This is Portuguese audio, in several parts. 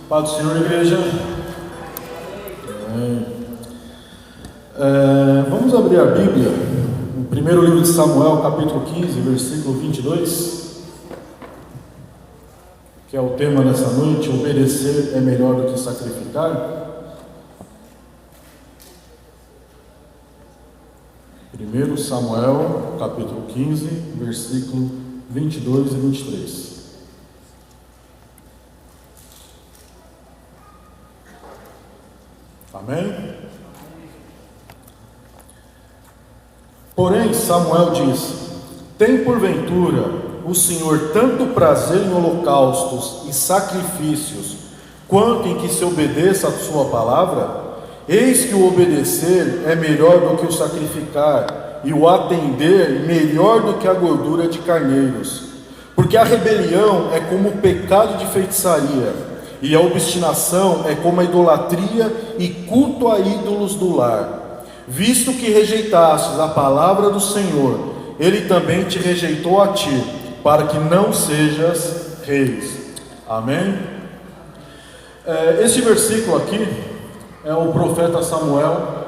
Paz do Senhor, igreja. Vamos abrir a Bíblia no primeiro livro de Samuel, capítulo 15, versículo 22, que é o tema dessa noite: obedecer é melhor do que sacrificar. 1 Samuel, capítulo 15, versículo 22 e 23. Amém? Porém, Samuel disse: tem porventura o Senhor tanto prazer em holocaustos e sacrifícios, quanto em que se obedeça a sua palavra? Eis que o obedecer é melhor do que o sacrificar, e o atender melhor do que a gordura de carneiros. Porque a rebelião é como o pecado de feitiçaria, e a obstinação é como a idolatria e culto a ídolos do lar. Visto que rejeitastes a palavra do Senhor, Ele também te rejeitou a ti, para que não sejas reis. Amém? Este versículo aqui é o profeta Samuel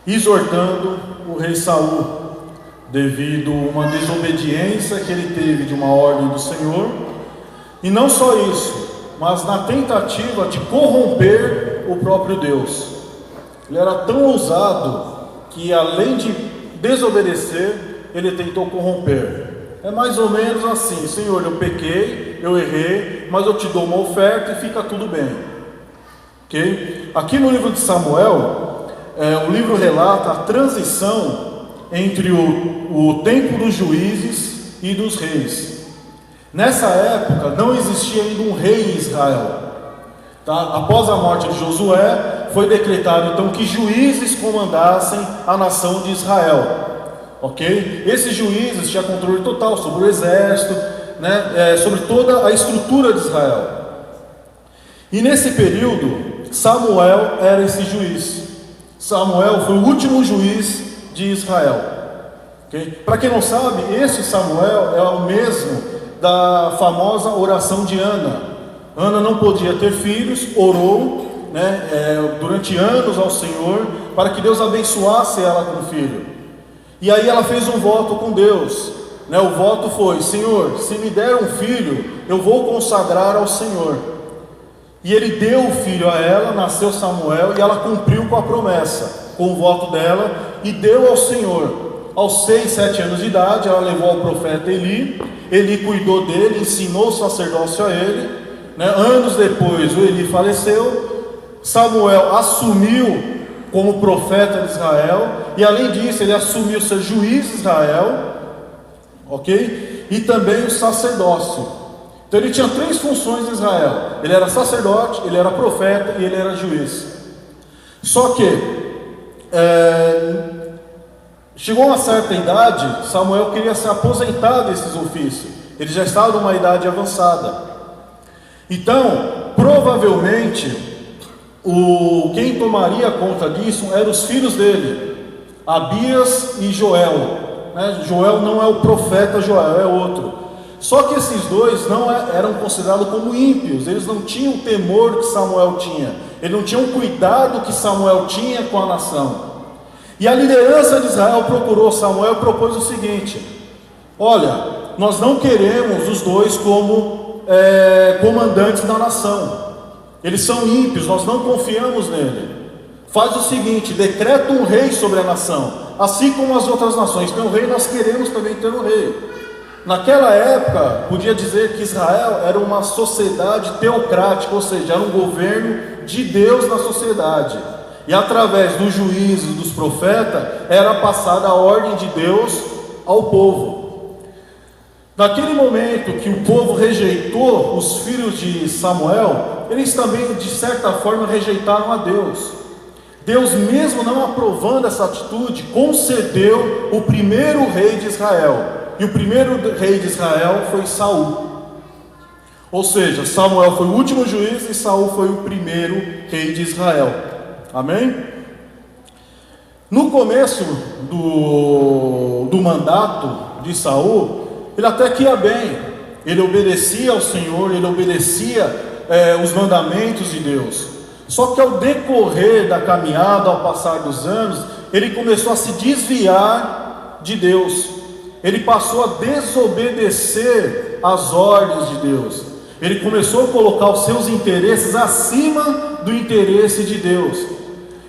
exortando o rei Saul, devido a uma desobediência que ele teve de uma ordem do Senhor, e não só isso, mas na tentativa de corromper o próprio Deus. Ele era tão ousado que, além de desobedecer, ele tentou corromper. É mais ou menos assim: Senhor, eu pequei, eu errei, mas eu te dou uma oferta e fica tudo bem. Okay? Aqui no livro de Samuel, o livro relata a transição entre o tempo dos juízes e dos reis. Nessa época não existia ainda um rei em Israel. Tá? Após a morte de Josué, foi decretado então que juízes comandassem a nação de Israel. Ok? Esses juízes tinham controle total sobre o exército, né? Sobre toda a estrutura de Israel. E nesse período, Samuel era esse juiz. Samuel foi o último juiz de Israel. Okay? Para quem não sabe, esse Samuel é o mesmo da famosa oração de Ana. Ana não podia ter filhos, orou durante anos ao Senhor para que Deus abençoasse ela com filho. E aí ela fez um voto com Deus. O voto foi: Senhor, se me der um filho, eu vou consagrar ao Senhor. E ele deu o filho a ela, nasceu Samuel, e ela cumpriu com a promessa, com o voto dela, e deu ao Senhor. Aos 6, 7 anos de idade, ela levou ao profeta Eli. Eli cuidou dele, ensinou o sacerdócio a ele. Anos depois, o Eli faleceu. Samuel assumiu como profeta de Israel, e além disso, ele assumiu ser juiz de Israel, ok? E também o sacerdócio. Então ele tinha 3 funções em Israel: ele era sacerdote, ele era profeta e ele era juiz. Só que chegou a uma certa idade, Samuel queria se aposentar desses ofícios. Ele já estava numa idade avançada. Então, provavelmente, quem tomaria conta disso eram os filhos dele, Abias e Joel. Joel não é o profeta Joel, é outro. Só que esses dois não eram considerados como ímpios. Eles não tinham o temor que Samuel tinha, eles não tinham o cuidado que Samuel tinha com a nação. E a liderança de Israel procurou Samuel e propôs o seguinte: olha, nós não queremos os dois como comandantes da nação. Eles são ímpios, nós não confiamos nele. Faz o seguinte: decreta um rei sobre a nação, assim como as outras nações têm um rei, nós queremos também ter um rei. Naquela época, podia dizer que Israel era uma sociedade teocrática, ou seja, era um governo de Deus na sociedade. E através dos juízes, dos profetas, era passada a ordem de Deus ao povo. Naquele momento que o povo rejeitou os filhos de Samuel, eles também, de certa forma, rejeitaram a Deus. Deus, mesmo não aprovando essa atitude, concedeu o primeiro rei de Israel. E o primeiro rei de Israel foi Saul. Ou seja, Samuel foi o último juiz e Saul foi o primeiro rei de Israel. Amém? No começo do mandato de Saul, ele até que ia bem. Ele obedecia ao Senhor, ele obedecia os mandamentos de Deus. Só que ao decorrer da caminhada, ao passar dos anos, ele começou a se desviar de Deus. Ele passou a desobedecer às ordens de Deus. Ele começou a colocar os seus interesses acima do interesse de Deus.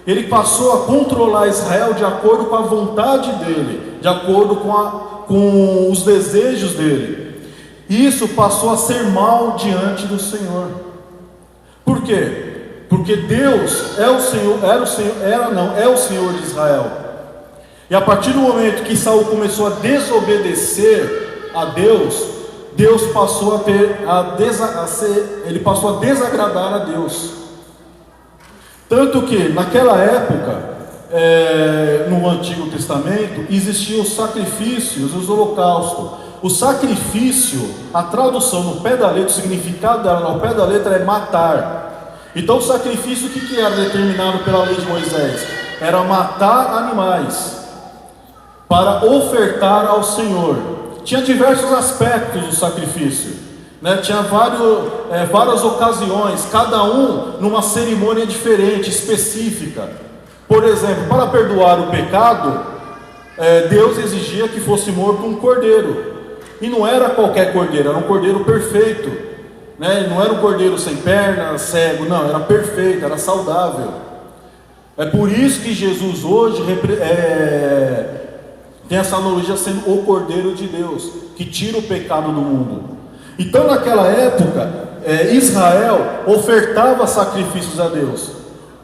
Ele passou a controlar Israel de acordo com a vontade dele, de acordo com os desejos dele. Isso passou a ser mal diante do Senhor. Por quê? Porque Deus é o Senhor, é o Senhor de Israel. E a partir do momento que Saul começou a desobedecer a Deus, Deus passou ele passou a desagradar a Deus. Tanto que naquela época, no Antigo Testamento, existiam os sacrifícios, os holocaustos. O sacrifício, a tradução no pé da letra, o significado dela no pé da letra é matar. Então o sacrifício, o que era determinado pela lei de Moisés? Era matar animais para ofertar ao Senhor. Tinha diversos aspectos do sacrifício, né? Tinha várias ocasiões, cada um numa cerimônia diferente, específica. Por exemplo, para perdoar o pecado, Deus exigia que fosse morto um cordeiro. E não era qualquer cordeiro, era um cordeiro perfeito, né? Não era um cordeiro sem pernas, cego, não, era perfeito, era saudável. É por isso que Jesus hoje tem essa analogia sendo o Cordeiro de Deus, que tira o pecado do mundo. Então naquela época, Israel ofertava sacrifícios a Deus,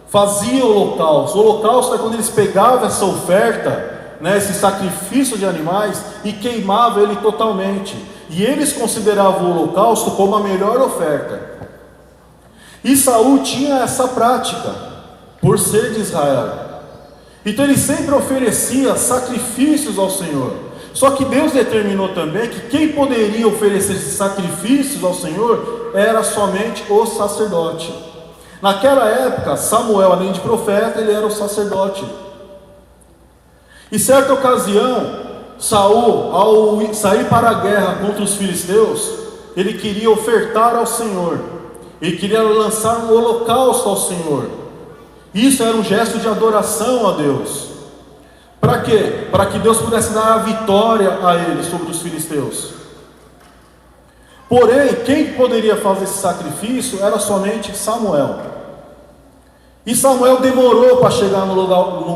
fazia holocausto. O holocausto é quando eles pegavam essa oferta, né, esse sacrifício de animais, e queimavam ele totalmente. E eles consideravam o holocausto como a melhor oferta. E Saul tinha essa prática, por ser de Israel. Então ele sempre oferecia sacrifícios ao Senhor. Só que Deus determinou também que quem poderia oferecer esses sacrifícios ao Senhor era somente o sacerdote. Naquela época, Samuel, além de profeta, ele era o sacerdote. Em certa ocasião, Saul, ao sair para a guerra contra os filisteus, ele queria ofertar ao Senhor. Ele queria lançar um holocausto ao Senhor. Isso era um gesto de adoração a Deus. Para quê? Para que Deus pudesse dar a vitória a ele sobre os filisteus. Porém, quem poderia fazer esse sacrifício era somente Samuel. E Samuel demorou para chegar no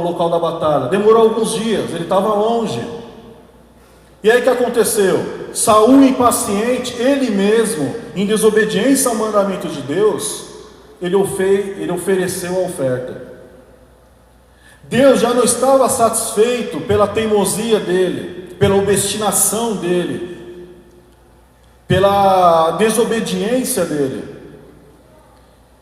local da batalha. Demorou alguns dias, ele estava longe. E aí o que aconteceu? Saul, impaciente, ele mesmo, em desobediência ao mandamento de Deus, ele ofereceu a oferta. Deus já não estava satisfeito pela teimosia dele, pela obstinação dele, pela desobediência dele.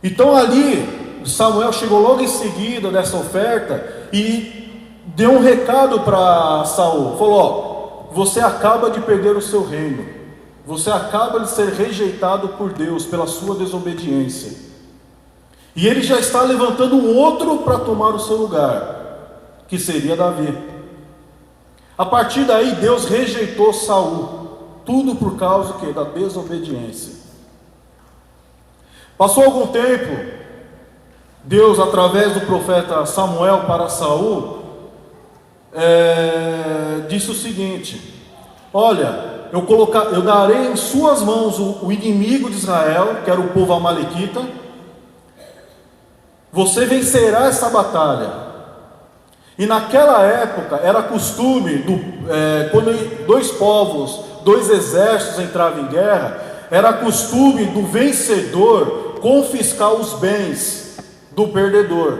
Então ali, Samuel chegou logo em seguida dessa oferta e deu um recado para Saul. Falou: você acaba de perder o seu reino, você acaba de ser rejeitado por Deus pela sua desobediência, e ele já está levantando um outro para tomar o seu lugar, que seria Davi. A partir daí Deus rejeitou Saul, tudo por causa da desobediência. Passou algum tempo, Deus, através do profeta Samuel para Saul, disse o seguinte: olha, eu darei em suas mãos o inimigo de Israel, que era o povo amalequita. Você vencerá essa batalha. E naquela época era costume, quando dois povos, dois exércitos entravam em guerra, era costume do vencedor confiscar os bens do perdedor.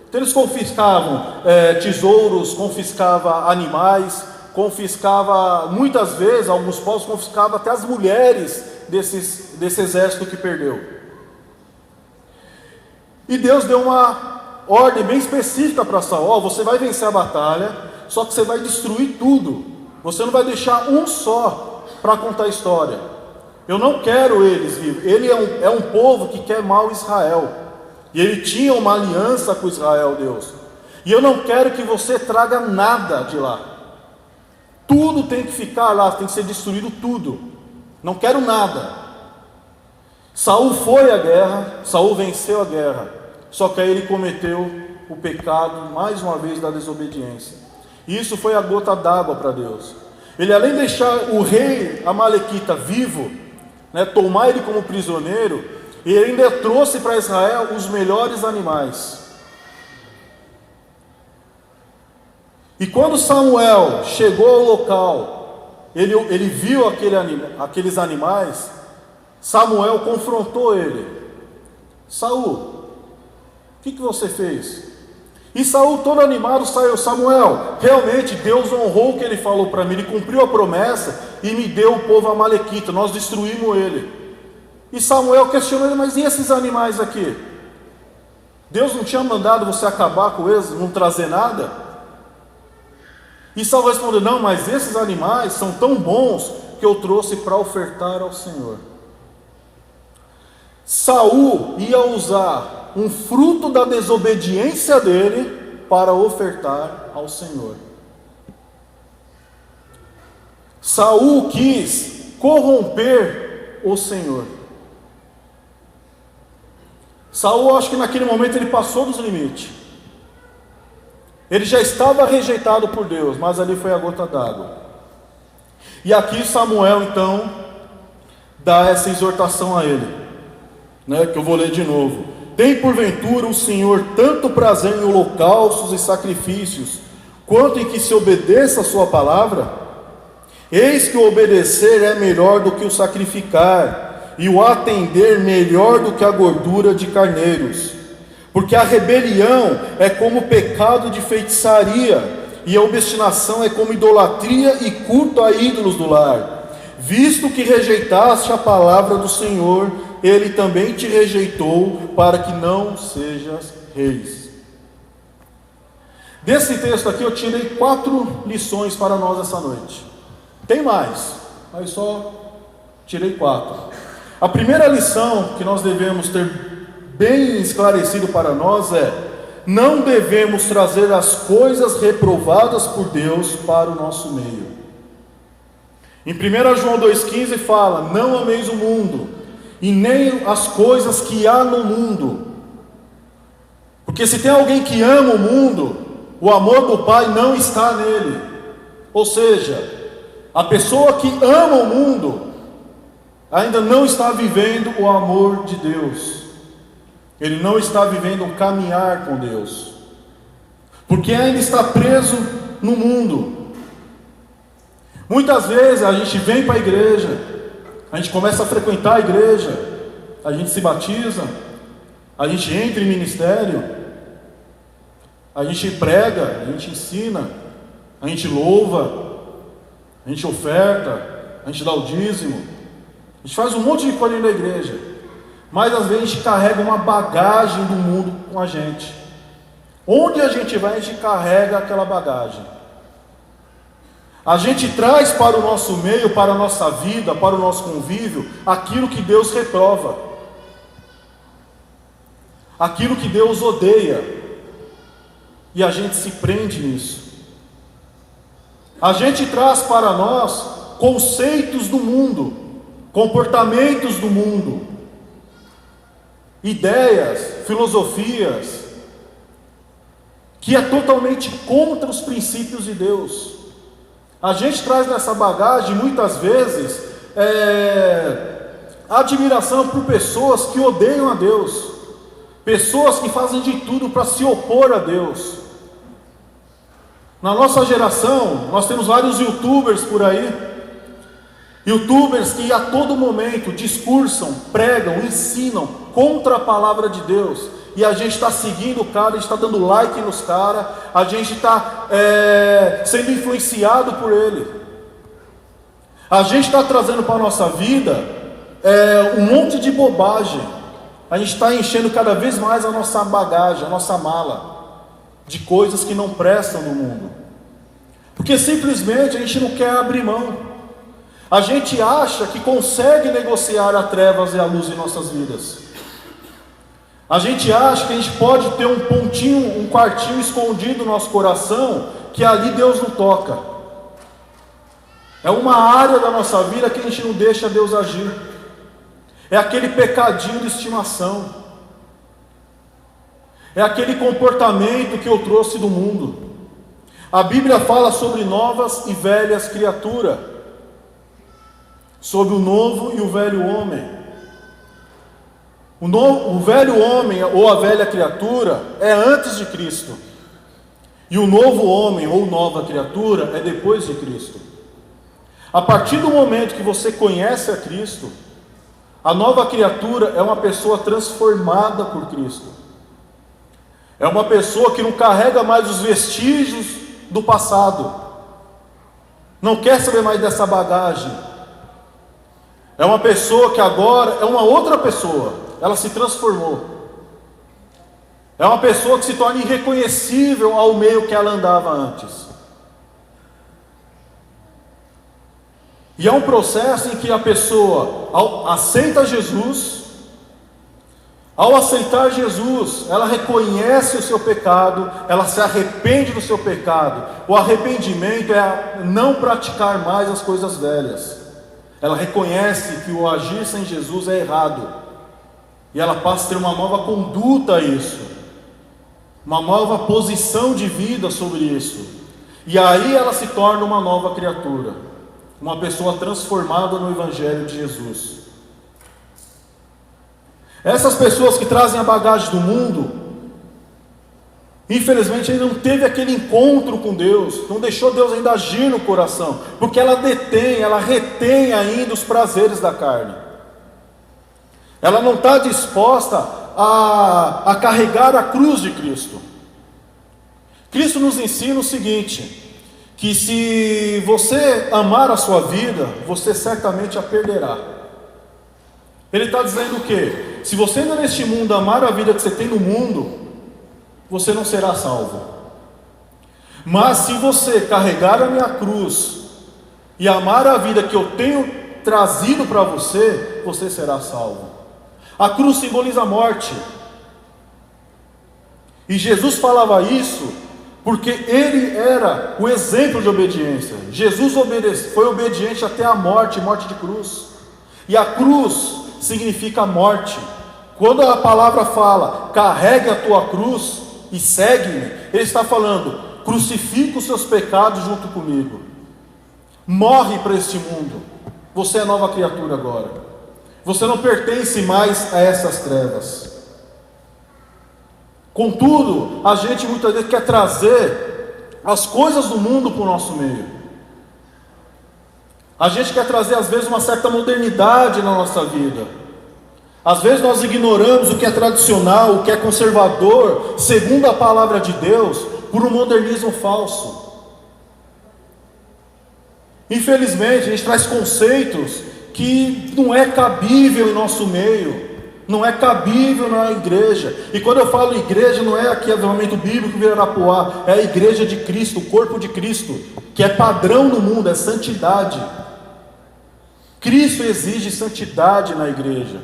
Então eles confiscavam tesouros, confiscavam animais, confiscava, muitas vezes, alguns povos confiscavam até as mulheres desse exército que perdeu. E Deus deu uma ordem bem específica para Saul: você vai vencer a batalha, só que você vai destruir tudo, você não vai deixar um só para contar a história. Eu não quero eles vivos. Ele é um povo que quer mal Israel, e ele tinha uma aliança com Israel, Deus, e eu não quero que você traga nada de lá. Tudo tem que ficar lá, tem que ser destruído tudo. Não quero nada. Saul foi à guerra, Saul venceu a guerra, só que aí ele cometeu o pecado, mais uma vez, da desobediência. E isso foi a gota d'água para Deus. Ele, além de deixar o rei amalequita vivo, tomar ele como prisioneiro, ele ainda trouxe para Israel os melhores animais. E quando Samuel chegou ao local, ele viu aqueles animais. Samuel confrontou ele: Saul, o que você fez? E Saul, todo animado, saiu: Samuel, realmente Deus honrou o que ele falou para mim, ele cumpriu a promessa e me deu o povo amalequita, nós destruímos ele. E Samuel questionou ele: mas e esses animais aqui? Deus não tinha mandado você acabar com eles, não trazer nada? E Saul respondeu: não, mas esses animais são tão bons que eu trouxe para ofertar ao Senhor. Saul ia usar um fruto da desobediência dele para ofertar ao Senhor. Saul quis corromper o Senhor. Saul, acho que naquele momento ele passou dos limites. Ele já estava rejeitado por Deus, mas ali foi a gota d'água. E aqui Samuel então dá essa exortação a ele, que eu vou ler de novo. Tem porventura o Senhor tanto prazer em holocaustos e sacrifícios, quanto em que se obedeça a sua palavra? Eis que o obedecer é melhor do que o sacrificar, e o atender melhor do que a gordura de carneiros. Porque a rebelião é como o pecado de feitiçaria, e a obstinação é como idolatria e culto a ídolos do lar. Visto que rejeitaste a palavra do Senhor, Ele também te rejeitou, para que não sejas reis. Desse texto aqui eu tirei 4 lições para nós essa noite. Tem mais, mas só tirei 4. A primeira lição que nós devemos ter bem esclarecido para nós é: não devemos trazer as coisas reprovadas por Deus para o nosso meio. Em 1 João 2,15 fala: não ameis o mundo, e nem as coisas que há no mundo. Porque se tem alguém que ama o mundo, o amor do Pai não está nele. Ou seja, a pessoa que ama o mundo ainda não está vivendo o amor de Deus. Ele não está vivendo o caminhar com Deus, porque ainda está preso no mundo. Muitas vezes a gente vem para a igreja, a gente começa a frequentar a igreja, a gente se batiza, a gente entra em ministério, a gente prega, a gente ensina, a gente louva, a gente oferta, a gente dá o dízimo, a gente faz um monte de coisa na igreja. Mas às vezes a gente carrega uma bagagem do mundo com a gente. Onde a gente vai, a gente carrega aquela bagagem. A gente traz para o nosso meio, para a nossa vida, para o nosso convívio, aquilo que Deus reprova, aquilo que Deus odeia, e a gente se prende nisso. A gente traz para nós conceitos do mundo, comportamentos do mundo, ideias, filosofias, que é totalmente contra os princípios de Deus. A gente traz nessa bagagem, muitas vezes, admiração por pessoas que odeiam a Deus, pessoas que fazem de tudo para se opor a Deus. Na nossa geração, nós temos vários youtubers por aí, youtubers que a todo momento discursam, pregam, ensinam contra a palavra de Deus, e a gente está seguindo o cara, a gente está dando like nos caras, a gente está sendo influenciado por ele. A gente está trazendo para a nossa vida um monte de bobagem. A gente está enchendo cada vez mais a nossa bagagem, a nossa mala, de coisas que não prestam no mundo, porque simplesmente a gente não quer abrir mão. A gente acha que consegue negociar as trevas e a luz em nossas vidas. A gente acha que a gente pode ter um pontinho, um quartinho escondido no nosso coração, que ali Deus não toca. É uma área da nossa vida que a gente não deixa Deus agir. é aquele pecadinho de estimação, é aquele comportamento que eu trouxe do mundo. A Bíblia fala sobre novas e velhas criaturas, sobre o novo e o velho homem. O velho homem ou a velha criatura é antes de Cristo, e o novo homem ou nova criatura é depois de Cristo. A partir do momento que você conhece a Cristo, a nova criatura é uma pessoa transformada por Cristo. É uma pessoa que não carrega mais os vestígios do passado, não quer saber mais dessa bagagem. É uma pessoa que agora é uma outra pessoa, ela se transformou. É uma pessoa que se torna irreconhecível ao meio que ela andava antes. E é um processo em que a pessoa aceita Jesus. Ao aceitar Jesus, ela reconhece o seu pecado, ela se arrepende do seu pecado. O arrependimento é não praticar mais as coisas velhas. Ela reconhece que o agir sem Jesus é errado, e ela passa a ter uma nova conduta a isso, uma nova posição de vida sobre isso. E aí ela se torna uma nova criatura, uma pessoa transformada no Evangelho de Jesus. Essas pessoas que trazem a bagagem do mundo, infelizmente ainda não teve aquele encontro com Deus, não deixou Deus ainda agir no coração, porque ela retém ainda os prazeres da carne. Ela não está disposta a carregar a cruz de Cristo. Cristo nos ensina o seguinte, que se você amar a sua vida, você certamente a perderá. Ele está dizendo o quê? Se você ainda neste mundo amar a vida que você tem no mundo, você não será salvo. Mas se você carregar a minha cruz e amar a vida que eu tenho trazido para você, você será salvo. A cruz simboliza a morte. E Jesus falava isso porque ele era o exemplo de obediência. Jesus foi obediente até a morte de cruz. E a cruz significa morte. Quando a palavra fala, carregue a tua cruz e segue-me, ele está falando, crucifica os seus pecados junto comigo. Morre para este mundo. Você é nova criatura agora. Você não pertence mais a essas trevas. Contudo, a gente muitas vezes quer trazer as coisas do mundo para o nosso meio. A gente quer trazer às vezes uma certa modernidade na nossa vida. Às vezes nós ignoramos o que é tradicional, o que é conservador, segundo a palavra de Deus, por um modernismo falso. Infelizmente, a gente traz conceitos que não é cabível em nosso meio, não é cabível na igreja. E quando eu falo igreja, não é aqui avivamento bíblico Virarapuá, é a igreja de Cristo, o corpo de Cristo, que é padrão no mundo, é santidade. Cristo exige santidade na igreja.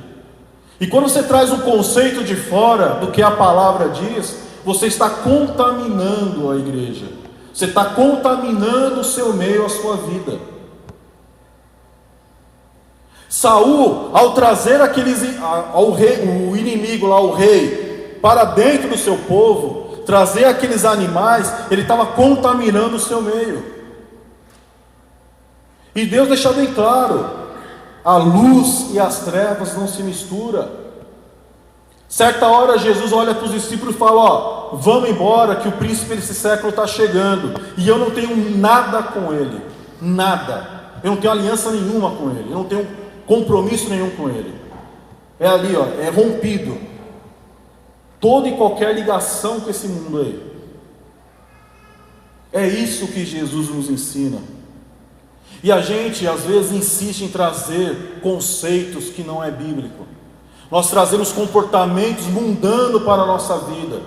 E quando você traz um conceito de fora do que a palavra diz, você está contaminando a igreja, você está contaminando o seu meio, a sua vida. Saul, ao trazer o inimigo lá, o rei, para dentro do seu povo, trazer aqueles animais, ele estava contaminando o seu meio. E Deus deixa bem claro, a luz e as trevas não se misturam. Certa hora Jesus olha para os discípulos e fala, vamos embora que o príncipe desse século está chegando, e eu não tenho nada com ele, nada, eu não tenho aliança nenhuma com ele, eu não tenho compromisso nenhum com ele. É ali, é rompido toda e qualquer ligação com esse mundo aí. É isso que Jesus nos ensina. E a gente às vezes insiste em trazer conceitos que não é bíblico. Nós trazemos comportamentos mundanos para a nossa vida.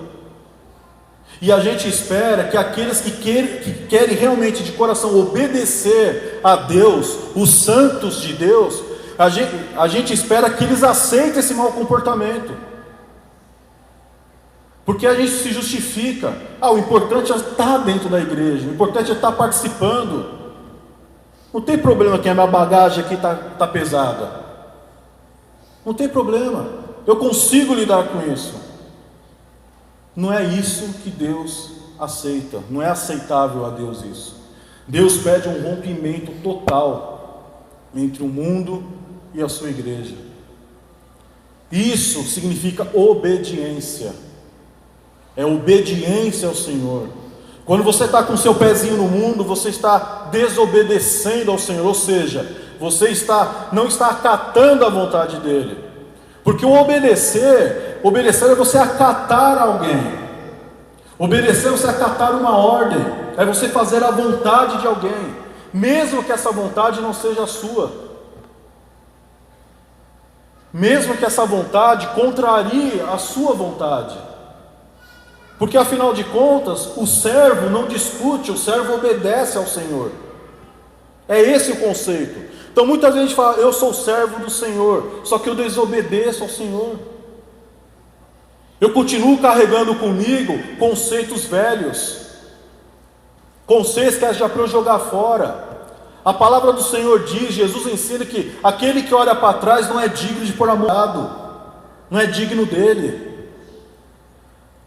E a gente espera que aqueles que querem realmente de coração obedecer a Deus, os santos de Deus, a gente espera que eles aceitem esse mau comportamento. Porque a gente se justifica. O importante é estar dentro da igreja, o importante é estar participando. Não tem problema que a minha bagagem aqui está pesada. Não tem problema, eu consigo lidar com isso. Não é isso que Deus aceita, não é aceitável a Deus isso. Deus pede um rompimento total entre o mundo e a sua igreja. Isso significa obediência, é obediência ao Senhor. Quando você está com o seu pezinho no mundo, você está desobedecendo ao Senhor, ou seja, você não está acatando a vontade dEle. Porque o obedecer é você acatar alguém. Obedecer é você acatar uma ordem, é você fazer a vontade de alguém, mesmo que essa vontade não seja sua, mesmo que essa vontade contrarie a sua vontade, porque afinal de contas, o servo não discute, o servo obedece ao Senhor. É esse o conceito. Então muita gente fala, eu sou servo do Senhor, só que eu desobedeço ao Senhor. Eu continuo carregando comigo conceitos velhos, conceitos que é já para eu jogar fora. A palavra do Senhor diz, Jesus ensina que aquele que olha para trás não é digno de pôr a mão, não é digno dele.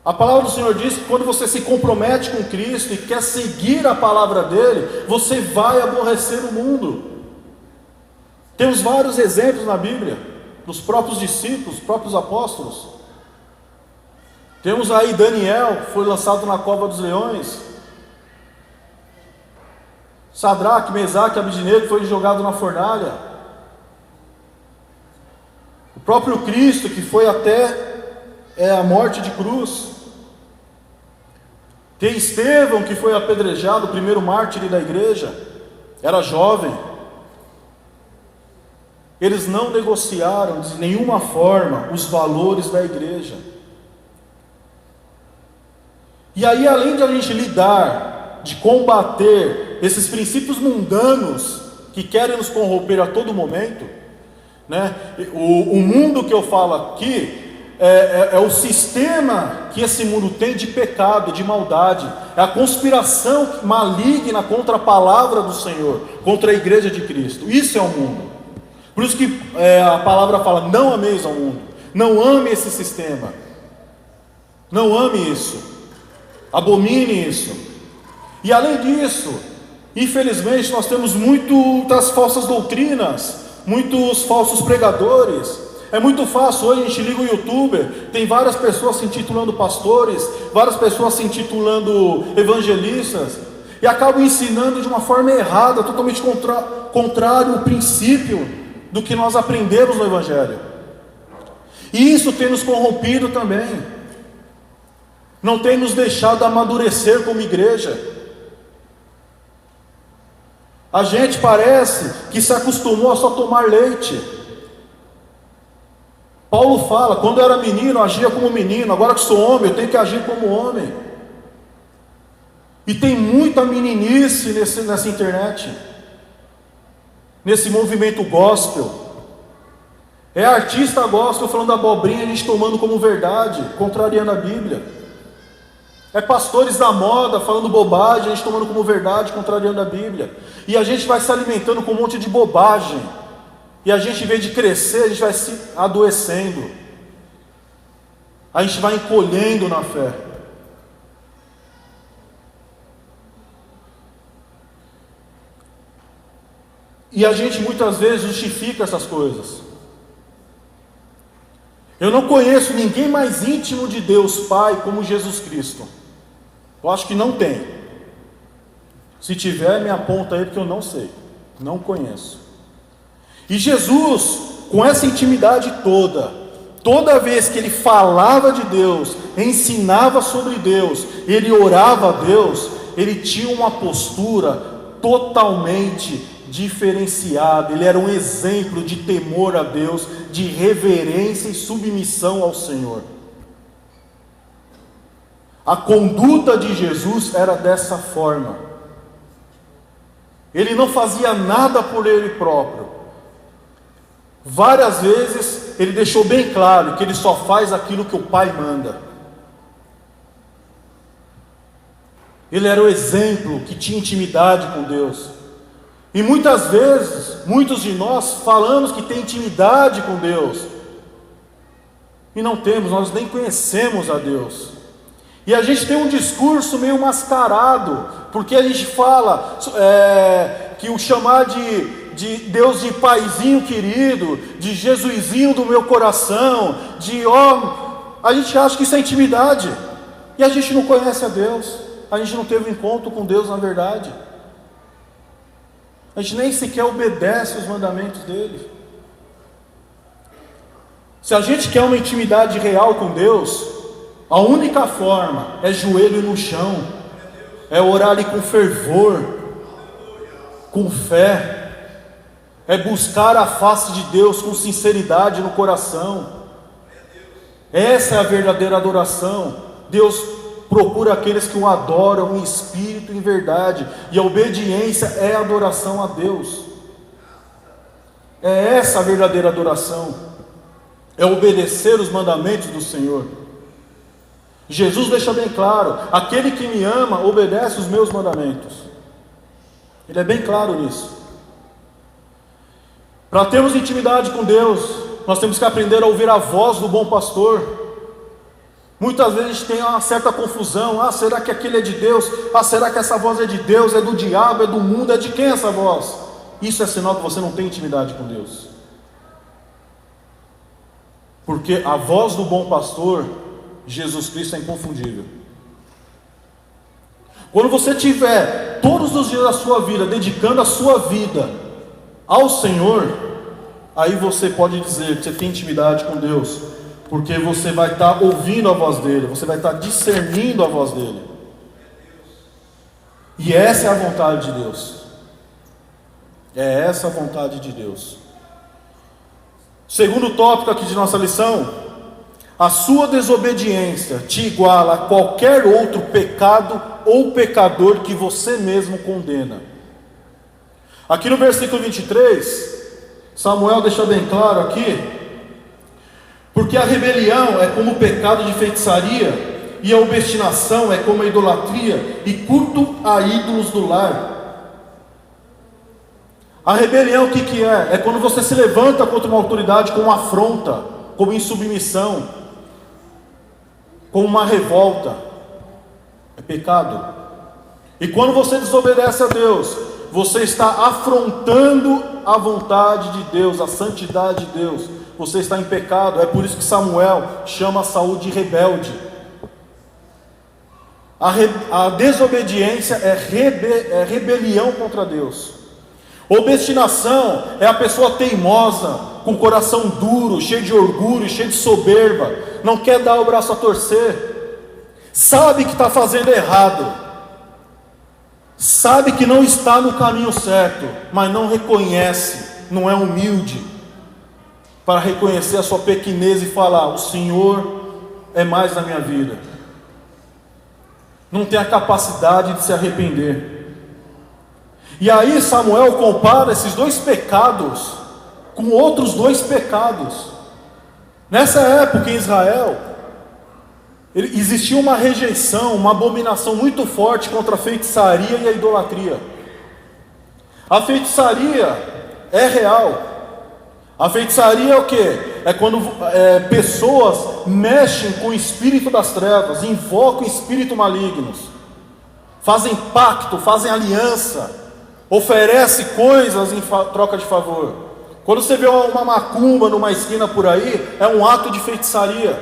A palavra do Senhor diz que quando você se compromete com Cristo e quer seguir a palavra dele, você vai aborrecer o mundo. Temos vários exemplos na Bíblia, dos próprios discípulos, dos próprios apóstolos. Temos aí Daniel, que foi lançado na cova dos leões. Sadraque, Mesaque e Abednego foi jogado na fornalha. O próprio Cristo, que foi até a morte de cruz. Tem Estevão, que foi apedrejado, o primeiro mártir da igreja, era jovem. Eles não negociaram de nenhuma forma os valores da igreja. E aí, além de a gente lidar, de combater esses princípios mundanos que querem nos corromper a todo momento, né? O mundo que eu falo aqui é o sistema que esse mundo tem de pecado, de maldade, é a conspiração maligna contra a palavra do Senhor, contra a igreja de Cristo. Isso é o mundo. Por isso que a palavra fala, não ameis ao mundo, não ame esse sistema, não ame isso, abomine isso. E além disso, infelizmente nós temos muitas falsas doutrinas, muitos falsos pregadores. É muito fácil, hoje a gente liga o YouTube, tem várias pessoas se intitulando pastores, várias pessoas se intitulando evangelistas, e acabam ensinando de uma forma errada, totalmente contrário ao princípio do que nós aprendemos no Evangelho. E isso tem nos corrompido também, não tem nos deixado amadurecer como igreja. A gente parece que se acostumou a só tomar leite. Paulo fala, quando eu era menino, eu agia como menino, agora que sou homem, eu tenho que agir como homem. E tem muita meninice nessa internet, nesse movimento gospel. É artista gospel falando abobrinha, a gente tomando como verdade, contrariando a Bíblia. É pastores da moda falando bobagem, a gente tomando como verdade, contrariando a Bíblia. E a gente vai se alimentando com um monte de bobagem. E a gente, em vez de crescer, a gente vai se adoecendo. A gente vai encolhendo na fé. E a gente muitas vezes justifica essas coisas. Eu não conheço ninguém mais íntimo de Deus Pai como Jesus Cristo. Eu acho que não tem. Se tiver, me aponta aí, porque eu não sei, não conheço. E Jesus, com essa intimidade toda vez que ele falava de Deus, ensinava sobre Deus, ele orava a Deus, ele tinha uma postura totalmente diferenciada. Ele era um exemplo de temor a Deus, de reverência e submissão ao Senhor. A conduta de Jesus era dessa forma. Ele não fazia nada por ele próprio. Várias vezes ele deixou bem claro que ele só faz aquilo que o Pai manda. Ele era o exemplo que tinha intimidade com Deus. E muitas vezes, muitos de nós falamos que tem intimidade com Deus, E não temos, nós nem conhecemos a Deus. E a gente tem um discurso meio mascarado, porque a gente fala que o chamar de Deus de paizinho querido, de Jesusinho do meu coração, a gente acha que isso é intimidade. E a gente não conhece a Deus, a gente não teve um encontro com Deus na verdade. A gente nem sequer obedece os mandamentos dele. Se a gente quer uma intimidade real com Deus, a única forma é joelho no chão, é orar ali com fervor, com fé, é buscar a face de Deus com sinceridade no coração. Essa é a verdadeira adoração. Deus procura aqueles que o adoram em espírito e em verdade, e a obediência é a adoração a Deus. É essa a verdadeira adoração. É obedecer os mandamentos do Senhor. Jesus deixa bem claro: aquele que me ama, obedece os meus mandamentos. Ele é bem claro nisso. Para termos intimidade com Deus, nós temos que aprender a ouvir a voz do bom pastor. Muitas vezes a gente tem uma certa confusão: será que aquele é de Deus? Será que essa voz é de Deus? É do diabo? É do mundo? É de quem essa voz? Isso é sinal que você não tem intimidade com Deus. Porque a voz do bom pastor, Jesus Cristo, é inconfundível. Quando você tiver todos os dias da sua vida dedicando a sua vida ao Senhor, aí você pode dizer que você tem intimidade com Deus, porque você vai estar ouvindo a voz dele, você vai estar discernindo a voz dele. E essa é a vontade de Deus. É essa a vontade de Deus. Segundo tópico aqui de nossa lição: a sua desobediência te iguala a qualquer outro pecado ou pecador que você mesmo condena. Aqui no versículo 23, Samuel deixa bem claro aqui: porque a rebelião é como o pecado de feitiçaria, e a obstinação é como a idolatria e culto a ídolos do lar. A rebelião o que é? É quando você se levanta contra uma autoridade com uma afronta, como insubmissão, como uma revolta. É pecado. E quando você desobedece a Deus, você está afrontando a vontade de Deus, a santidade de Deus. Você está em pecado. É por isso que Samuel chama Saul de rebelde. A desobediência é rebelião contra Deus. Obstinação é a pessoa teimosa, com coração duro, cheio de orgulho, cheio de soberba, não quer dar o braço a torcer, sabe que está fazendo errado, sabe que não está no caminho certo, mas não reconhece, não é humilde para reconhecer a sua pequenez e falar: o Senhor é mais na minha vida. Não tem a capacidade de se arrepender. E aí Samuel compara esses dois pecados com outros dois pecados. Nessa época em Israel, existia uma rejeição, uma abominação muito forte contra a feitiçaria e a idolatria. A feitiçaria é real. A feitiçaria é o que? É quando pessoas mexem com o espírito das trevas, invocam espíritos malignos, fazem pacto, fazem aliança, oferece coisas em troca de favor. Quando você vê uma macumba numa esquina por aí, é um ato de feitiçaria.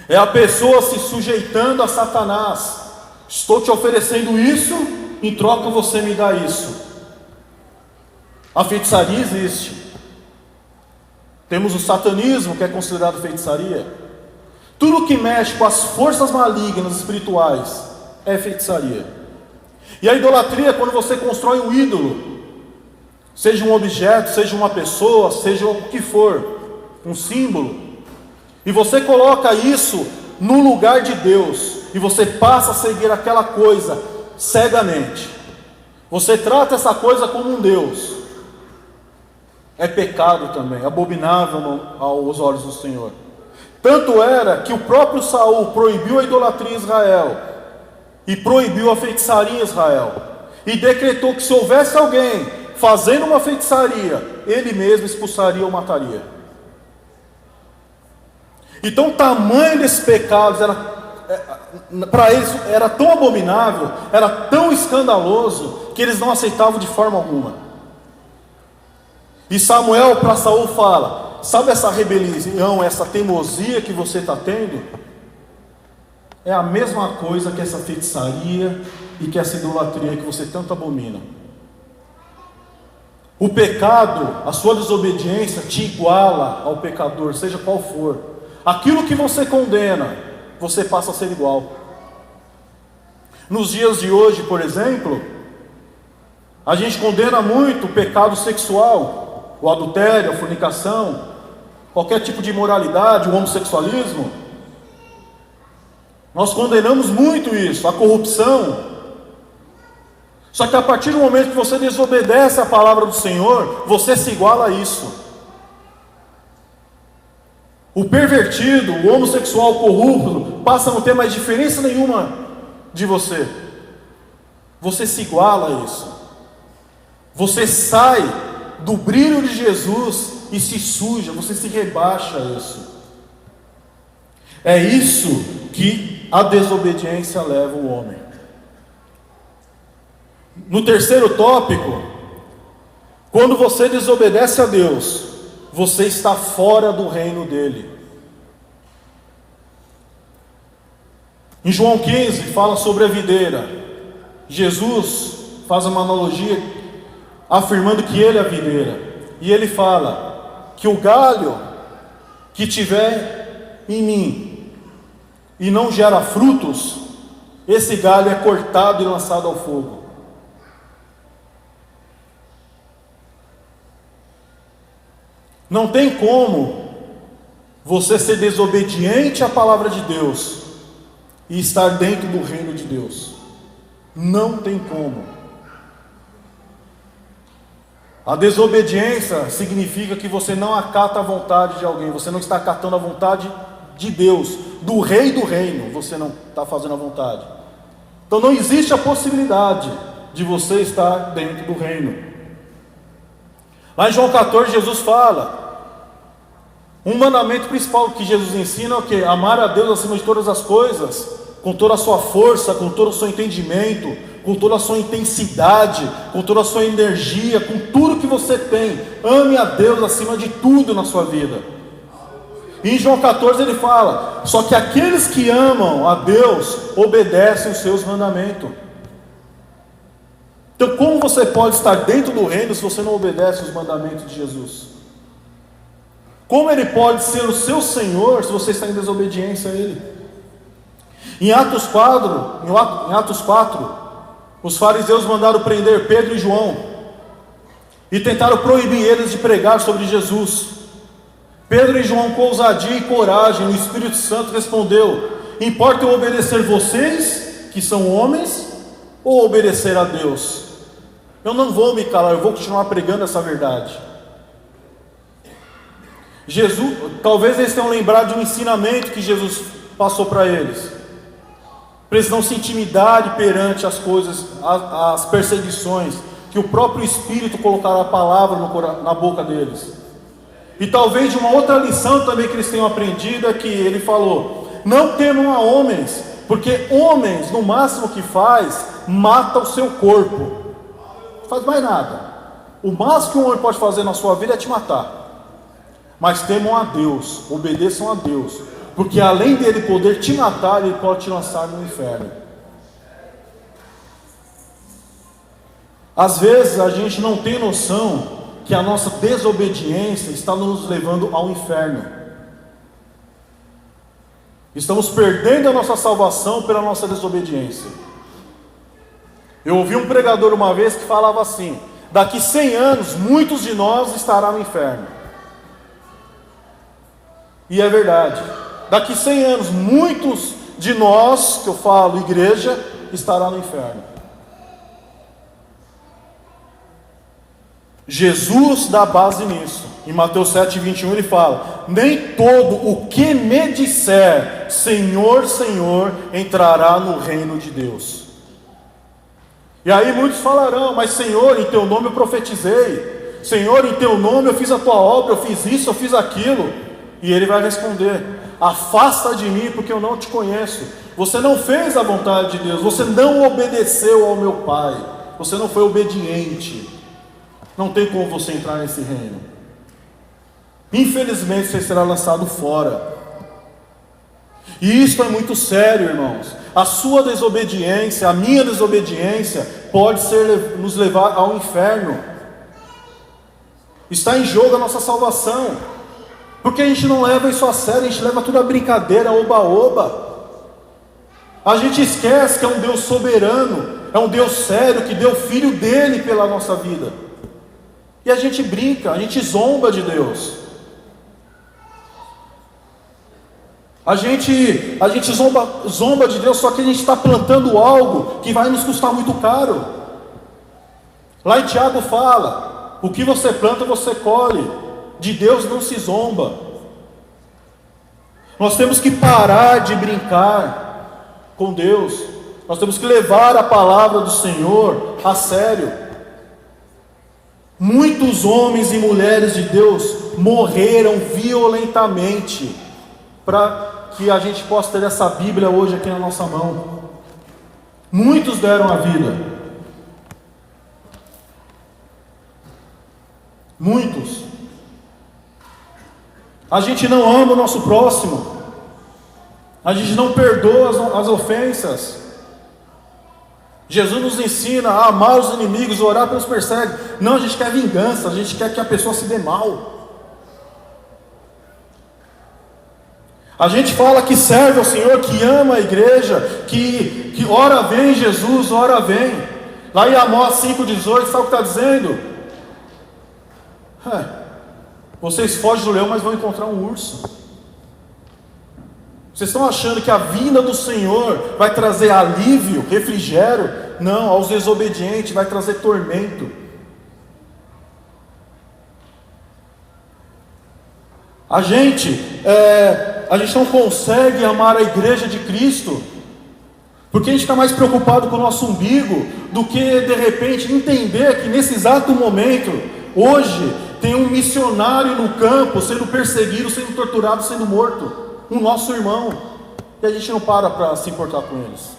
É a pessoa se sujeitando a Satanás. Estou te oferecendo isso, em troca você me dá isso. A feitiçaria existe. Temos o satanismo, que é considerado feitiçaria. Tudo que mexe com as forças malignas espirituais é feitiçaria. E a idolatria é quando você constrói um ídolo, seja um objeto, seja uma pessoa, seja o que for, um símbolo, e você coloca isso no lugar de Deus, e você passa a seguir aquela coisa cegamente. Você trata essa coisa como um Deus. É pecado também, abominável aos olhos do Senhor. Tanto era que o próprio Saul proibiu a idolatria em Israel, e proibiu a feitiçaria em Israel, e decretou que se houvesse alguém fazendo uma feitiçaria, ele mesmo expulsaria ou mataria. Então o tamanho desses pecados para eles era tão abominável, era tão escandaloso, que eles não aceitavam de forma alguma. E Samuel para Saul fala: sabe essa rebelião, essa teimosia que você está tendo? É a mesma coisa que essa feitiçaria e que essa idolatria que você tanto abomina. O pecado, a sua desobediência te iguala ao pecador, seja qual for. Aquilo que você condena, você passa a ser igual. Nos dias de hoje, por exemplo, a gente condena muito o pecado sexual, o adultério, a fornicação, qualquer tipo de imoralidade, o homossexualismo. Nós condenamos muito isso, a corrupção. Só que a partir do momento que você desobedece a palavra do Senhor, você se iguala a isso. O pervertido, o homossexual, o corrupto, passa a não ter mais diferença nenhuma de você. Você se iguala a isso. Você sai do brilho de Jesus e se suja, você se rebaixa a isso. É isso que a desobediência leva o homem. No terceiro tópico, quando você desobedece a Deus, você está fora do reino dele. Em João 15 fala sobre a videira. Jesus faz uma analogia afirmando que ele é a videira. E ele fala que o galho que tiver em mim e não gera frutos, esse galho é cortado e lançado ao fogo. Não tem como você ser desobediente à palavra de Deus e estar dentro do reino de Deus. Não tem como. A desobediência significa que você não acata a vontade de alguém, você não está acatando a vontade de Deus, do rei do reino, você não está fazendo a vontade. Então não existe a possibilidade de você estar dentro do reino. Lá em João 14 Jesus fala, um mandamento principal que Jesus ensina é o quê? Amar a Deus acima de todas as coisas, com toda a sua força, com todo o seu entendimento, com toda a sua intensidade, com toda a sua energia, com tudo que você tem. Ame a Deus acima de tudo na sua vida. E em João 14 ele fala, só que aqueles que amam a Deus obedecem os seus mandamentos. Então como você pode estar dentro do reino se você não obedece os mandamentos de Jesus? Como ele pode ser o seu Senhor se você está em desobediência a ele? Em Atos 4, os fariseus mandaram prender Pedro e João e tentaram proibir eles de pregar sobre Jesus. Pedro e João, com ousadia e coragem, o Espírito Santo respondeu: importa eu obedecer vocês, que são homens, ou obedecer a Deus? Eu não vou me calar, eu vou continuar pregando essa verdade. Jesus, talvez eles tenham lembrado de um ensinamento que Jesus passou para eles, para eles não se intimidarem perante as coisas, as perseguições, que o próprio Espírito colocará a palavra na boca deles. E talvez de uma outra lição também que eles tenham aprendido é que ele falou: não temam a homens, porque homens, no máximo que faz, mata o seu corpo, não faz mais nada. O máximo que um homem pode fazer na sua vida é te matar. Mas temam a Deus, obedeçam a Deus, porque além dele poder te matar, ele pode te lançar no inferno. Às vezes a gente não tem noção que a nossa desobediência está nos levando ao inferno. Estamos perdendo a nossa salvação pela nossa desobediência. Eu ouvi um pregador uma vez que falava assim: daqui 100 anos muitos de nós estarão no inferno. E é verdade. Daqui 100 anos, muitos de nós, que eu falo igreja, estará no inferno. Jesus dá base nisso. Em Mateus 7:21 ele fala: nem todo o que me disser Senhor, Senhor, entrará no reino de Deus. E aí muitos falarão: mas Senhor, em teu nome eu profetizei, Senhor, em teu nome eu fiz a tua obra, eu fiz isso, eu fiz aquilo. E ele vai responder: afasta de mim, porque eu não te conheço. Você não fez a vontade de Deus, você não obedeceu ao meu Pai, você não foi obediente. Não tem como você entrar nesse reino. Infelizmente você será lançado fora. E isso é muito sério, irmãos. A sua desobediência, a minha desobediência, pode nos levar ao inferno. Está em jogo a nossa salvação. Porque a gente não leva isso a sério, a gente leva tudo a brincadeira, oba-oba. A gente esquece que é um Deus soberano, é um Deus sério, que deu o Filho dele pela nossa vida. E a gente brinca, a gente zomba de Deus. A gente zomba de Deus, só que a gente está plantando algo que vai nos custar muito caro. Lá em Tiago fala: o que você planta você colhe. De Deus não se zomba. Nós temos que parar de brincar com Deus. Nós temos que levar a palavra do Senhor a sério. Muitos homens e mulheres de Deus morreram violentamente para que a gente possa ter essa Bíblia hoje aqui na nossa mão. Muitos deram a vida. Muitos. A gente não ama o nosso próximo. A gente não perdoa as ofensas. Jesus nos ensina a amar os inimigos, orar pelos perseguidos. Não, a gente quer vingança, a gente quer que a pessoa se dê mal. A gente fala que serve ao Senhor, que ama a igreja, que ora vem Jesus, ora vem. Lá em Amós 5,18, sabe o que está dizendo? Vocês fogem do leão, mas vão encontrar um urso. Vocês estão achando que a vinda do Senhor vai trazer alívio, refrigério? Não, aos desobedientes vai trazer tormento. A gente não consegue amar a igreja de Cristo, porque a gente está mais preocupado com o nosso umbigo, do que de repente entender que nesse exato momento, hoje, tem um missionário no campo, sendo perseguido, sendo torturado, sendo morto. Um nosso irmão. E a gente não para se importar com eles.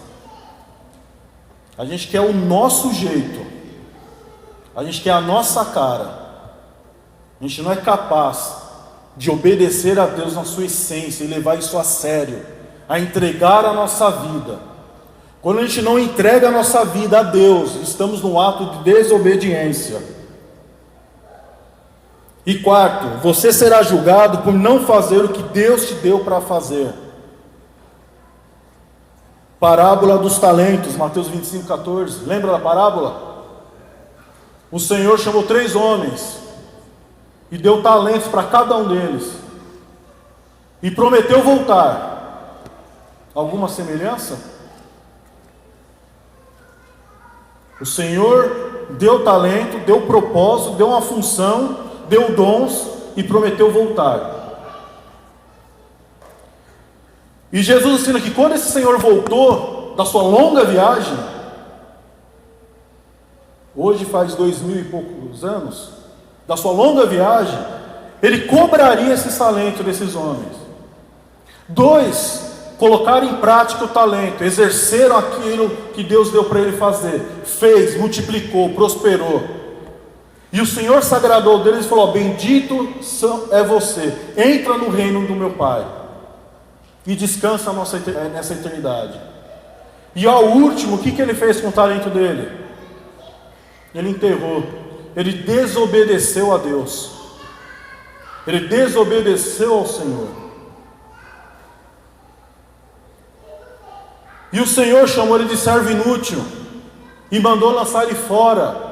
A gente quer o nosso jeito. A gente quer a nossa cara. A gente não é capaz de obedecer a Deus na sua essência e levar isso a sério, a entregar a nossa vida. Quando a gente não entrega a nossa vida a Deus, estamos no ato de desobediência. E quarto, você será julgado por não fazer o que Deus te deu para fazer. Parábola dos talentos, Mateus 25,14. Lembra da parábola? O Senhor chamou 3 homens e deu talentos para cada um deles, e prometeu voltar. Alguma semelhança? O Senhor deu talento, deu propósito, deu uma função, deu dons e prometeu voltar. E Jesus ensina que quando esse Senhor voltou da sua longa viagem, hoje faz 2000 e poucos anos, da sua longa viagem, ele cobraria esse talento desses homens. 2 colocaram em prática o talento, exerceram aquilo que Deus deu para ele fazer, fez, multiplicou, prosperou. E o Senhor se agradou deles e falou: bendito é você, entra no reino do meu Pai e descansa nessa eternidade. E ao último, o que ele fez com o talento dele? Ele enterrou. Ele desobedeceu a Deus. Ele desobedeceu ao Senhor. E o Senhor chamou ele de servo inútil e mandou lançar ele fora.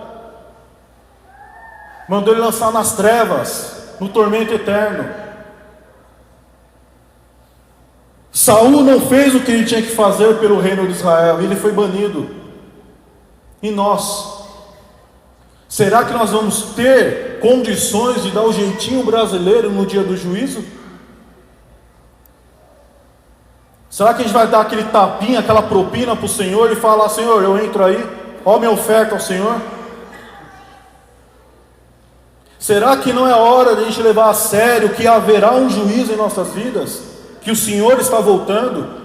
Mandou ele lançar nas trevas, no tormento eterno. Saul não fez o que ele tinha que fazer pelo reino de Israel, e ele foi banido. E nós? Será que nós vamos ter condições de dar o jeitinho brasileiro no dia do juízo? Será que a gente vai dar aquele tapinha, aquela propina para o Senhor e falar: Senhor, eu entro aí, ó minha oferta ao Senhor? Será que não é hora de a gente levar a sério que haverá um juízo em nossas vidas? Que o Senhor está voltando?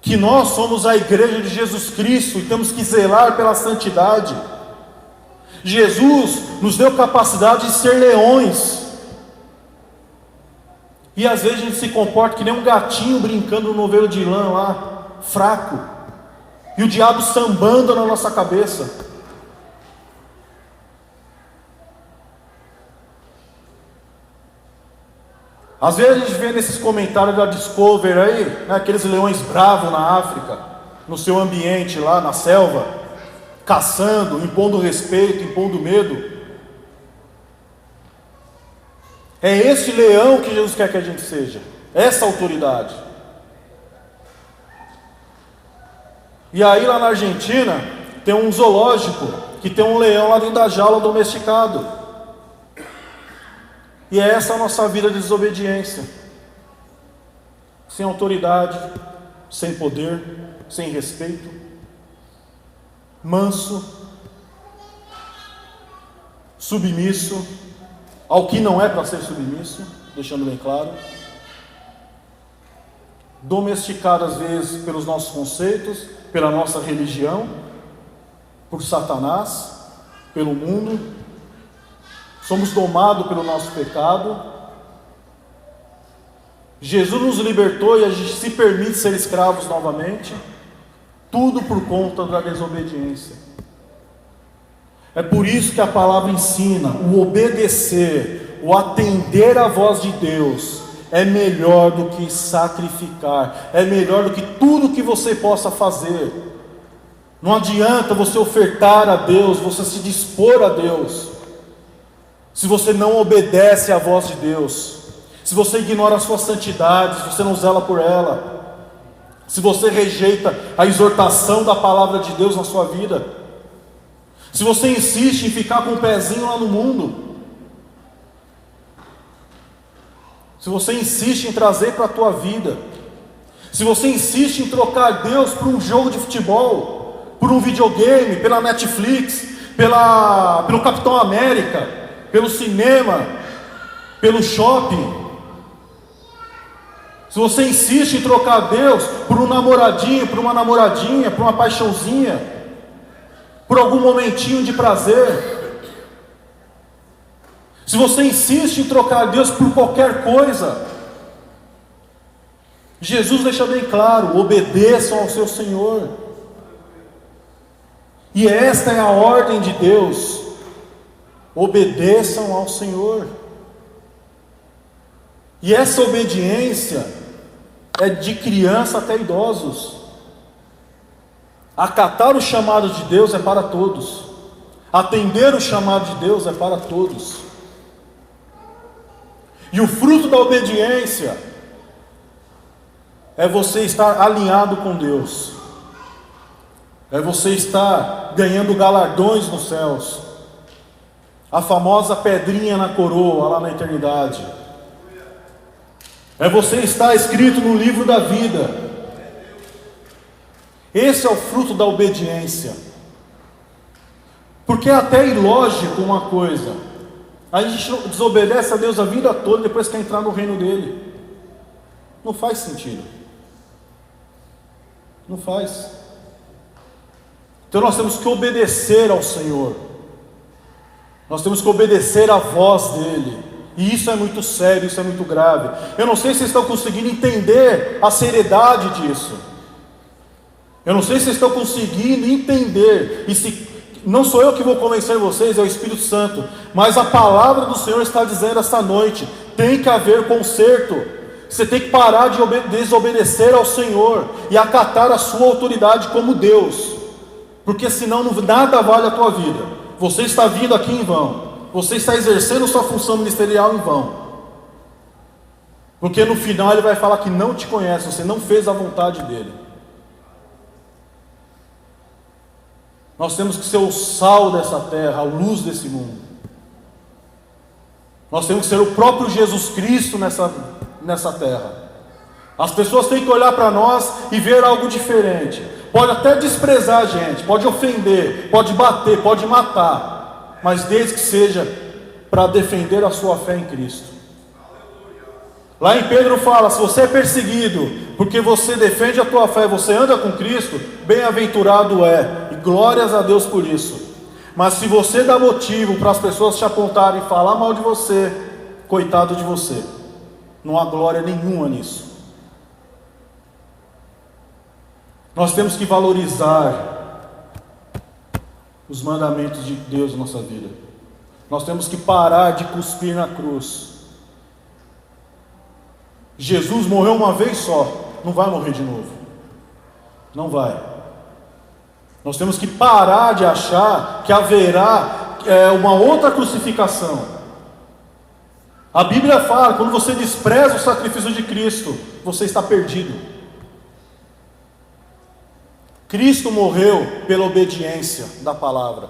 Que nós somos a igreja de Jesus Cristo e temos que zelar pela santidade. Jesus nos deu capacidade de ser leões. E às vezes a gente se comporta que nem um gatinho brincando no novelo de lã lá, fraco. E o diabo sambando na nossa cabeça. Às vezes a gente vê nesses comentários da Discovery aí, né, aqueles leões bravos na África, no seu ambiente lá na selva, caçando, impondo respeito, impondo medo. É esse leão que Jesus quer que a gente seja, essa autoridade. E aí lá na Argentina tem um zoológico que tem um leão lá dentro da jaula domesticado. E é essa a nossa vida de desobediência, sem autoridade, sem poder, sem respeito, manso, submisso ao que não é para ser submisso, deixando bem claro, domesticado às vezes pelos nossos conceitos, pela nossa religião, por Satanás, pelo mundo. Somos domados pelo nosso pecado. Jesus nos libertou e a gente se permite ser escravos novamente. Tudo por conta da desobediência. É por isso que a palavra ensina: o obedecer, o atender à voz de Deus é melhor do que sacrificar, é melhor do que tudo que você possa fazer. Não adianta você ofertar a Deus, você se dispor a Deus, se você não obedece à voz de Deus, se você ignora a sua santidade, se você não zela por ela, se você rejeita a exortação da palavra de Deus na sua vida, se você insiste em ficar com o pezinho lá no mundo, se você insiste em trazer para a tua vida, se você insiste em trocar Deus por um jogo de futebol, por um videogame, pela Netflix, pelo Capitão América, pelo cinema, pelo shopping, se você insiste em trocar Deus por um namoradinho, por uma namoradinha, por uma paixãozinha, por algum momentinho de prazer, se você insiste em trocar Deus por qualquer coisa, Jesus deixa bem claro: obedeçam ao seu Senhor. E esta é a ordem de Deus: obedeçam ao Senhor. E essa obediência é de criança até idosos. Acatar o chamado de Deus é para todos. Atender o chamado de Deus é para todos. E o fruto da obediência é você estar alinhado com Deus, é você estar ganhando galardões nos céus, a famosa pedrinha na coroa lá na eternidade, é você estar escrito no livro da vida. Esse é o fruto da obediência. Porque é até ilógico uma coisa: a gente desobedece a Deus a vida toda e depois quer entrar no reino dele. Não faz sentido. Não faz. Então nós temos que obedecer ao Senhor. Nós temos que obedecer à voz dele. E isso é muito sério, isso é muito grave. Eu não sei se vocês estão conseguindo entender a seriedade disso. Eu não sei se vocês estão conseguindo entender. E se não sou eu que vou convencer vocês, é o Espírito Santo. Mas a palavra do Senhor está dizendo esta noite: tem que haver conserto. Você tem que parar de desobedecer ao Senhor e acatar a sua autoridade como Deus. Porque senão nada vale a tua vida. Você está vindo aqui em vão. Você está exercendo sua função ministerial em vão. Porque no final ele vai falar que não te conhece, você não fez a vontade dele. Nós temos que ser o sal dessa terra, a luz desse mundo. Nós temos que ser o próprio Jesus Cristo nessa terra. As pessoas têm que olhar para nós e ver algo diferente. Pode até desprezar a gente, pode ofender, pode bater, pode matar. mas desde que seja para defender a sua fé em Cristo. Lá em Pedro fala: se você é perseguido porque você defende a tua fé, você anda com Cristo, bem-aventurado é, e glórias a Deus por isso. Mas se você dá motivo para as pessoas te apontarem e falar mal de você, coitado de você, não há glória nenhuma nisso. Nós temos que valorizar os mandamentos de Deus na nossa vida. Nós temos que parar de cuspir na cruz. Jesus morreu uma vez só, não vai morrer de novo. Não vai. Nós temos que parar de achar que haverá uma outra crucificação. A Bíblia fala: quando você despreza o sacrifício de Cristo, você está perdido. Cristo morreu pela obediência da palavra,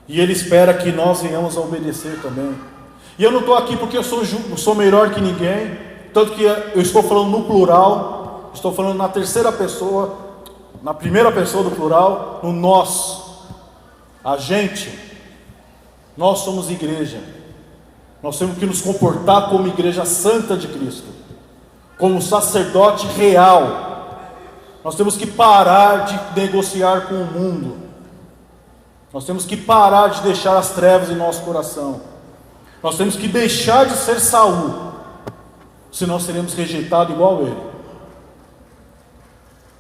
e Ele espera que nós venhamos a obedecer também. E eu não estou aqui porque eu sou melhor que ninguém, tanto que eu estou falando no plural, estou falando na terceira pessoa, na primeira pessoa do plural, no nós, a gente. Nós somos igreja, nós temos que nos comportar como igreja santa de Cristo, como sacerdote real. Nós temos que parar de negociar com o mundo, nós temos que parar de deixar as trevas em nosso coração, nós temos que deixar de ser Saul, senão seremos rejeitados igual ele.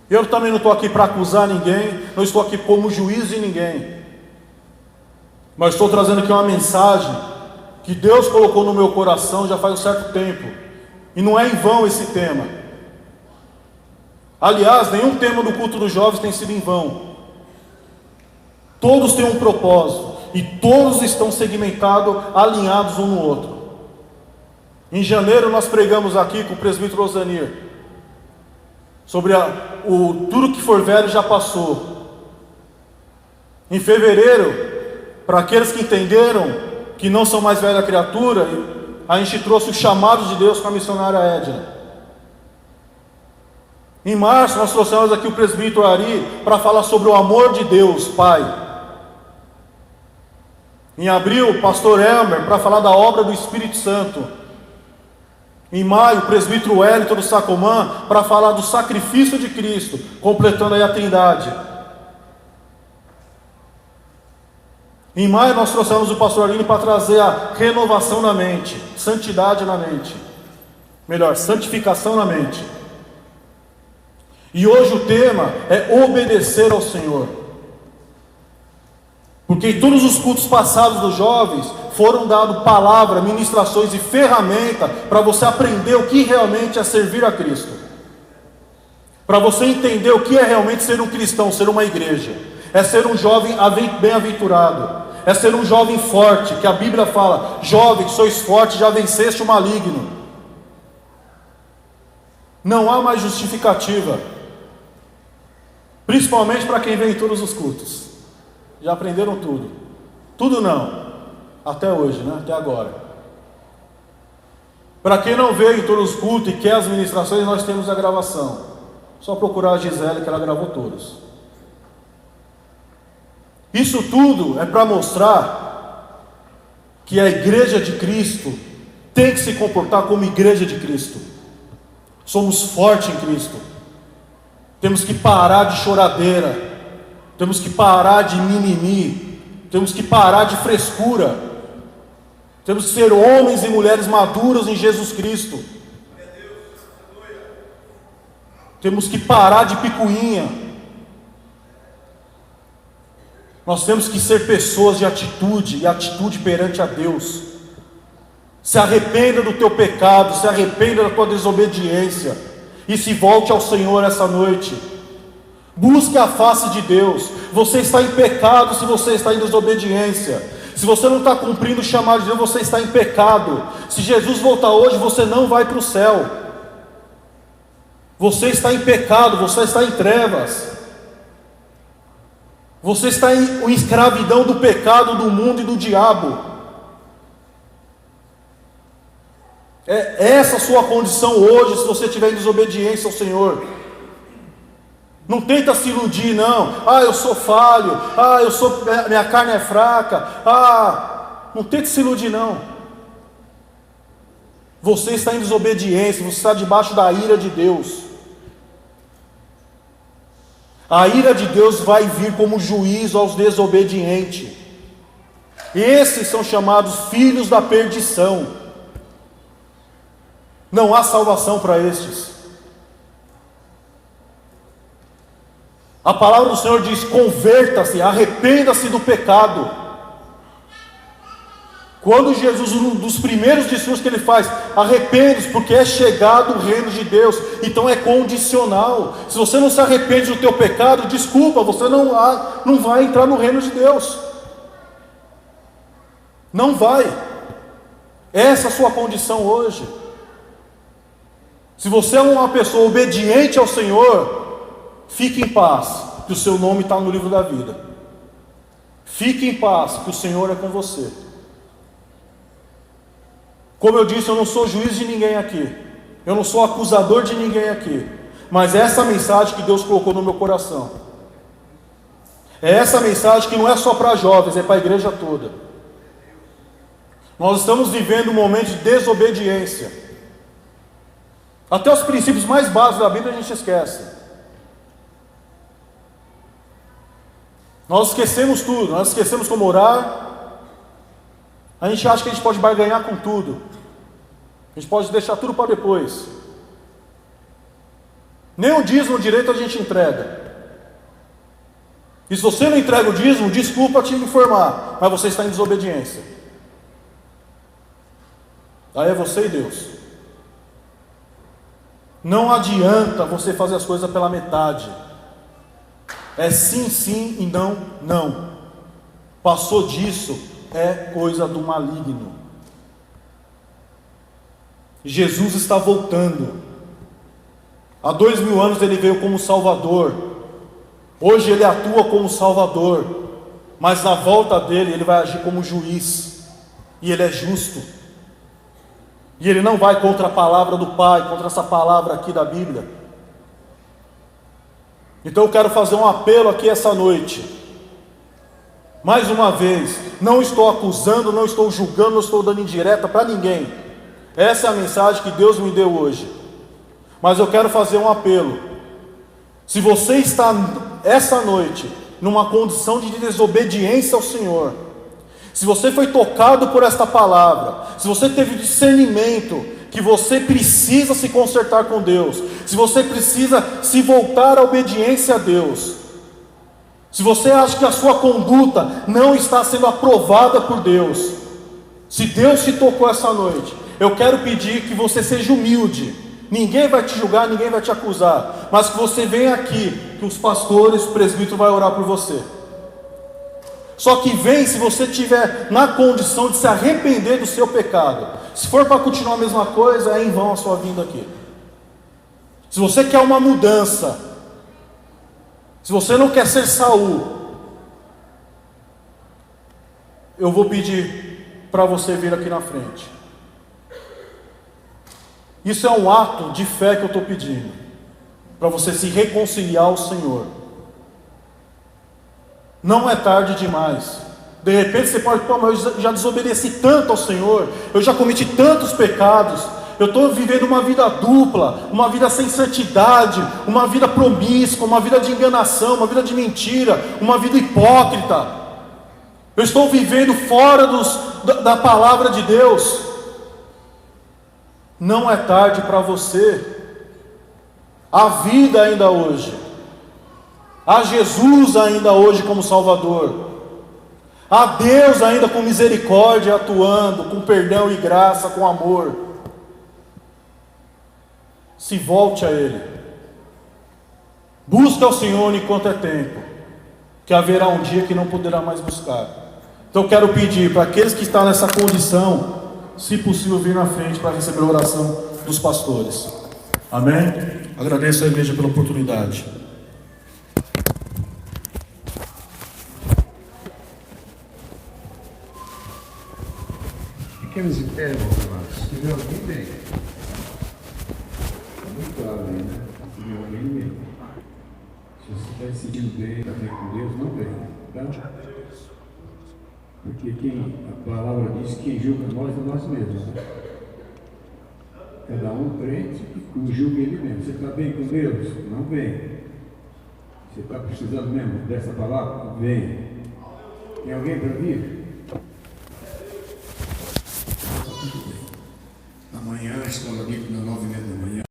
Eu também não estou aqui para acusar ninguém, não estou aqui como juiz de ninguém, mas estou trazendo aqui uma mensagem que Deus colocou no meu coração já faz um certo tempo, e não é em vão esse tema. Aliás, nenhum tema do culto dos jovens tem sido em vão. Todos têm um propósito, e todos estão segmentados, alinhados um no outro. Em janeiro nós pregamos aqui com o presbítero Osanir sobre tudo que for velho já passou. Em fevereiro, para aqueles que entenderam que não são mais velha criatura, a gente trouxe o chamado de Deus com a missionária Edna. Em março nós trouxemos aqui o presbítero Ari para falar sobre o amor de Deus Pai. Em abril, o pastor Elmer para falar da obra do Espírito Santo. Em maio, o presbítero Wellington do Sacomã para falar do sacrifício de Cristo, completando aí a Trindade. Em maio nós trouxemos o pastor Aline para trazer a renovação na mente, santidade na mente, melhor, santificação na mente. E hoje o tema é obedecer ao Senhor, porque em todos os cultos passados dos jovens foram dadas palavras, ministrações e ferramentas para você aprender o que realmente é servir a Cristo, para você entender o que é realmente ser um cristão, ser uma igreja. É ser um jovem bem-aventurado, é ser um jovem forte, que a Bíblia fala: jovem, sois fortes, já venceste o maligno. Não há mais justificativa, principalmente para quem vem em todos os cultos. Já aprenderam tudo? Tudo não, até hoje, né? Até agora. Para quem não veio em todos os cultos e quer as ministrações, nós temos a gravação. Só procurar a Gisele, que ela gravou todos. Isso tudo é para mostrar que a igreja de Cristo tem que se comportar como igreja de Cristo. Somos fortes em Cristo. Temos que parar de choradeira, temos que parar de mimimi, temos que parar de frescura, temos que ser homens e mulheres maduros em Jesus Cristo. Temos que parar de picuinha. Nós temos que ser pessoas de atitude, e atitude perante a Deus. Se arrependa do teu pecado, se arrependa da tua desobediência, e se volte ao Senhor essa noite. Busque a face de Deus. Você está em pecado se você está em desobediência. Se você não está cumprindo o chamado de Deus, você está em pecado. Se Jesus voltar hoje, você não vai para o céu. Você está em pecado, você está em trevas. Você está em escravidão do pecado, do mundo e do diabo. É essa a sua condição hoje, se você estiver em desobediência ao Senhor. Não tenta se iludir, não. Eu sou falho. Minha carne é fraca. Não tenta se iludir, não. Você está em desobediência, você está debaixo da ira de Deus. A ira de Deus vai vir como juízo aos desobedientes. Esses são chamados filhos da perdição. Não há salvação para estes. A palavra do Senhor diz: converta-se, arrependa-se do pecado. Quando Jesus, um dos primeiros discursos que ele faz, arrepende-se, porque é chegado o reino de Deus. Então é condicional. Se você não se arrepende do teu pecado, desculpa, você não vai entrar no reino de Deus. Não vai. Essa é a sua condição hoje. Se você é uma pessoa obediente ao Senhor, fique em paz, que o seu nome está no livro da vida. Fique em paz, que o Senhor é com você. Como eu disse, eu não sou juiz de ninguém aqui, eu não sou acusador de ninguém aqui, mas é essa mensagem que Deus colocou no meu coração. É essa mensagem que não é só para jovens, é para a igreja toda. Nós estamos vivendo um momento de desobediência. Até os princípios mais básicos da Bíblia a gente esquece. Nós esquecemos tudo, nós esquecemos como orar. A gente acha que a gente pode barganhar com tudo. A gente pode deixar tudo para depois. Nem o dízimo direito a gente entrega. E se você não entrega o dízimo, desculpa te informar, mas você está em desobediência. Aí é você e Deus. Não adianta você fazer as coisas pela metade. É sim, sim e não, não. Passou disso, é coisa do maligno. Jesus está voltando. Há 2000 anos ele veio como Salvador. Hoje ele atua como Salvador. Mas na volta dele ele vai agir como juiz. E ele é justo. E ele não vai contra a palavra do Pai, contra essa palavra aqui da Bíblia. Então eu quero fazer um apelo aqui essa noite. Mais uma vez, não estou acusando, não estou julgando, não estou dando indireta para ninguém. Essa é a mensagem que Deus me deu hoje. Mas eu quero fazer um apelo. Se você está essa noite numa condição de desobediência ao Senhor, se você foi tocado por esta palavra, se você teve discernimento que você precisa se consertar com Deus, se você precisa se voltar à obediência a Deus, se você acha que a sua conduta não está sendo aprovada por Deus, se Deus te tocou essa noite, eu quero pedir que você seja humilde. Ninguém vai te julgar, ninguém vai te acusar, mas que você venha aqui, que os pastores, o presbítero vai orar por você. Só que vem se você estiver na condição de se arrepender do seu pecado. Se for para continuar a mesma coisa, é em vão a sua vinda aqui. Se você quer uma mudança, se você não quer ser Saul, eu vou pedir para você vir aqui na frente. Isso é um ato de fé que eu estou pedindo, para você se reconciliar ao Senhor. Não é tarde demais. De repente você pode, mas eu já desobedeci tanto ao Senhor, eu já cometi tantos pecados, eu estou vivendo uma vida dupla, uma vida sem santidade, uma vida promíscua, uma vida de enganação, uma vida de mentira, uma vida hipócrita. Eu estou vivendo fora da palavra de Deus. Não é tarde para você. Há vida ainda hoje. Há Jesus ainda hoje como Salvador. Há Deus ainda com misericórdia atuando, com perdão e graça, com amor. Se volte a Ele. Busca o Senhor enquanto é tempo, que haverá um dia que não poderá mais buscar. Então eu quero pedir para aqueles que estão nessa condição, se possível, vir na frente para receber a oração dos pastores. Amém? Agradeço a igreja pela oportunidade. Fiquemos em pé, meus amados. Se tiver alguém, bem. Está muito claro aí, né? Se tiver alguém, bem. se sentindo bem, está bem com Deus, não vem. Tá? Porque a palavra diz que quem julga nós é nós mesmos. Né? Cada um crente que julga ele mesmo. Você está bem com Deus? Não vem. Você está precisando mesmo dessa palavra? Vem. Tem alguém para vir? Tudo bem. Amanhã, a escola bíblica, 9h30 da manhã.